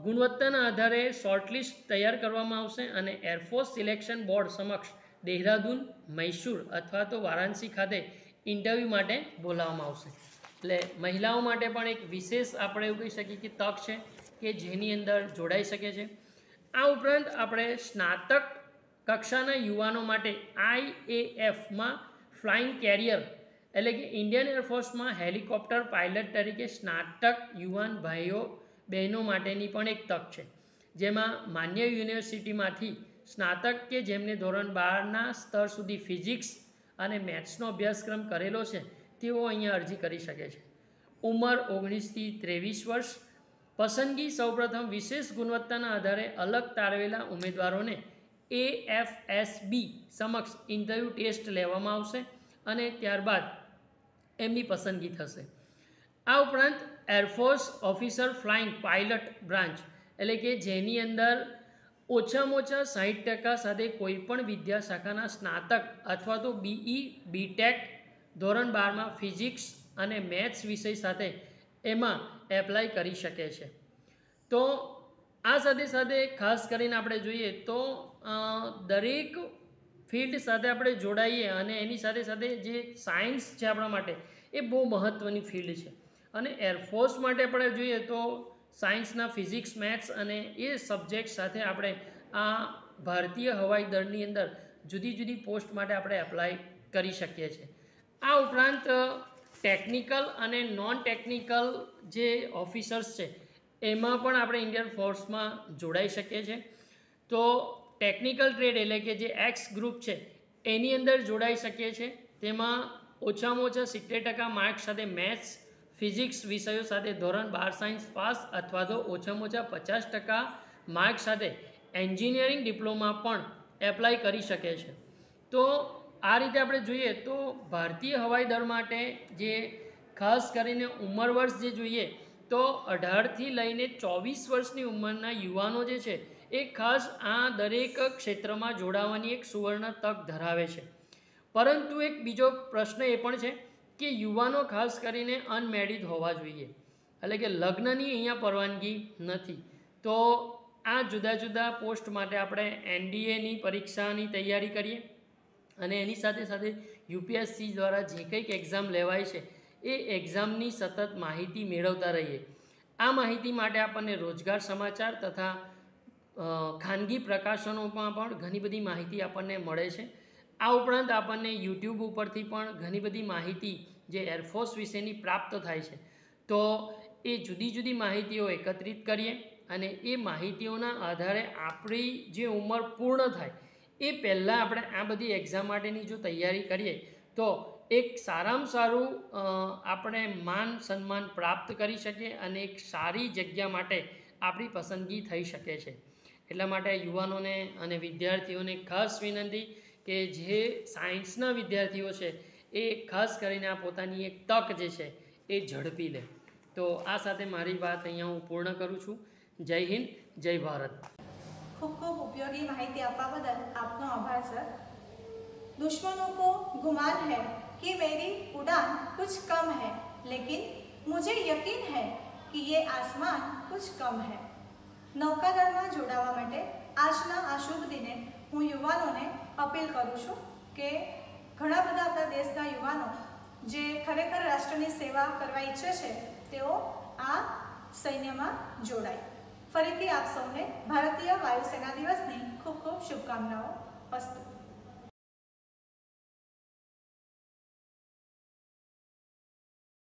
ગુણવત્તાના આધારે શોર્ટલિસ્ટ તૈયાર કરવામાં આવશે અને એરફોર્સ સિલેક્શન બોર્ડ સમક્ષ દેહરાદૂન, મૈસૂર અથવા તો વારાણસી ખાતે ઇન્ટરવ્યૂ માટે બોલાવવામાં આવશે. એટલે મહિલાઓ માટે પણ એક વિશેષ આપણે એવું કહી શકીએ કે તક છે કે જેની અંદર જોડાઈ શકે છે. આ ઉપરાંત આપણે સ્નાતક કક્ષાના યુવાનો માટે IAFમાં ફ્લાઇંગ કેરિયર એટલે કે ઇન્ડિયન એરફોર્સમાં હેલિકોપ્ટર પાયલટ તરીકે સ્નાતક યુવાન ભાઈઓ બહેનો માટેની પણ એક તક છે. જેમાં માન્ય યુનિવર્સિટીમાંથી સ્નાતક કે જેમને ધોરણ 12ના સ્તર સુધી ફિઝિક્સ અને મેથ્સનો અભ્યાસક્રમ કરેલો છે તેઓ અહીંયા અરજી કરી શકે છે. ઉંમર 19 થી 23 વર્ષ. પસંદગી સૌપ્રથમ વિશેષ ગુણવત્તાના આધારે અલગ તારવેલા ઉમેદવારોને AFSB સમક્ષ ઇન્ટરવ્યૂ ટેસ્ટ લેવામાં આવશે અને ત્યારબાદ એમની પસંદગી થશે. આ ઉપરાંત air force officer flying pilot branch એટલે કે જેની અંદર ઓછામાં ઓછા 60% સાથે કોઈપણ વિદ્યાશાખાના સ્નાતક અથવા તો BE BTech ધોરણ 12માં ફિઝિક્સ અને મેથ્સ વિષય સાથે એમાં એપ્લાય કરી શકે છે. તો આ સાથે સાથે ખાસ કરીને આપણે જોઈએ તો દરેક ફિલ્ડ સાથે આપણે જોડાઈએ અને એની સાથે સાથે જે સાયન્સ છે આપણા માટે એ બહુ મહત્ત્વની ફિલ્ડ છે. અને એરફોર્સ માટે આપણે જોઈએ તો સાયન્સના ફિઝિક્સ મેથ્સ અને એ સબ્જેક્ટ સાથે આપણે આ ભારતીય હવાઈ દળની અંદર જુદી જુદી પોસ્ટ માટે આપણે એપ્લાય કરી શકીએ છીએ. આ ઉપરાંત ટેકનિકલ અને નોન ટેકનિકલ જે ઓફિસર્સ છે એમાં પણ આપણે ઇન્ડિયન ફોર્સમાં જોડાઈ શકીએ છીએ. તો ટેકનિકલ ટ્રેડ એટલે કે જે X ગ્રુપ છે એની અંદર જોડાઈ શકીએ છીએ. તેમાં ઓછામાં ઓછા 70% માર્ક સાથે મેથ્સ ફિઝિક્સ વિષયો સાથે ધોરણ 12 સાયન્સ પાસ અથવા તો ઓછામાં ઓછા 50% માર્ક સાથે એન્જિનિયરિંગ ડિપ્લોમા પણ એપ્લાય કરી શકે છે. તો આ રીતે આપણે જોઈએ તો ભારતીય હવાઈ દળ માટે જે ખાસ કરીને ઉંમર વર્ષ જે જોઈએ તો 18થી લઈને 24 વર્ષની ઉંમરના યુવાનો જે છે એ ખાસ આ દરેક ક્ષેત્રમાં જોડાવાની એક સુવર્ણ તક ધરાવે છે. પરંતુ એક બીજો પ્રશ્ન એ પણ છે કે યુવાનો ખાસ કરીને અનમેરિડ હોવા જોઈએ એટલે કે લગ્નની અહીંયા પરવાનગી નથી. તો આ જુદા જુદા પોસ્ટ માટે આપણે NDAની પરીક્ષાની તૈયારી કરીએ અને એની સાથે સાથે UPSC દ્વારા જે કંઈક એક્ઝામ લેવાય છે એ એક્ઝામની સતત માહિતી મેળવતા રહીએ. આ માહિતી માટે આપણને રોજગાર સમાચાર તથા ખાનગી પ્રકાશનોમાં પણ ઘણી બધી માહિતી આપણને મળે છે. આ ઉપરાંત આપણને યુટ્યુબ ઉપરથી પણ ઘણી બધી માહિતી જે એરફોર્સ વિશેની પ્રાપ્ત થાય છે. તો એ જુદી જુદી માહિતીઓ એકત્રિત કરીએ અને એ માહિતીઓના આધારે આપણી જે ઉંમર પૂર્ણ થાય એ પહેલાં આપણે આ બધી એક્ઝામ માટેની જો તૈયારી કરીએ તો એક સારામાં સારું આપણે માન સન્માન પ્રાપ્ત કરી શકીએ અને એક સારી જગ્યા માટે આપણી પસંદગી થઈ શકે છે. એટલા માટે યુવાનોને અને વિદ્યાર્થીઓને ખાસ વિનંતી કે જે સાયન્સના વિદ્યાર્થીઓ છે એ ખાસ કરીને આ પોતાની એક તક જે છે એ ઝડપી લે. તો આ સાથે મારી વાત અહીંયા હું પૂર્ણ કરું છું. જય હિન્દ, જય ભારત. खूब खूब उपयोगी माहिती आपका बदल आपका आभार सर. दुश्मनों को गुमान है कि मेरी उड़ान कुछ कम है, लेकिन मुझे यकीन है कि ये आसमान कुछ कम है. નૌકાદળમાં જોડાવા માટે આજના આ શુભ દિને હું યુવાનોને અપીલ કરું છું કે ઘણા બધા આપણા દેશના યુવાનો જે ખરેખર રાષ્ટ્રની સેવા કરવા ઈચ્છે છે તેઓ આ સૈન્યમાં જોડાય. ફરીથી આપ સૌને ભારતીય વાયુસેના દિવસની ખૂબ ખૂબ શુભકામનાઓ. અસ્તુ.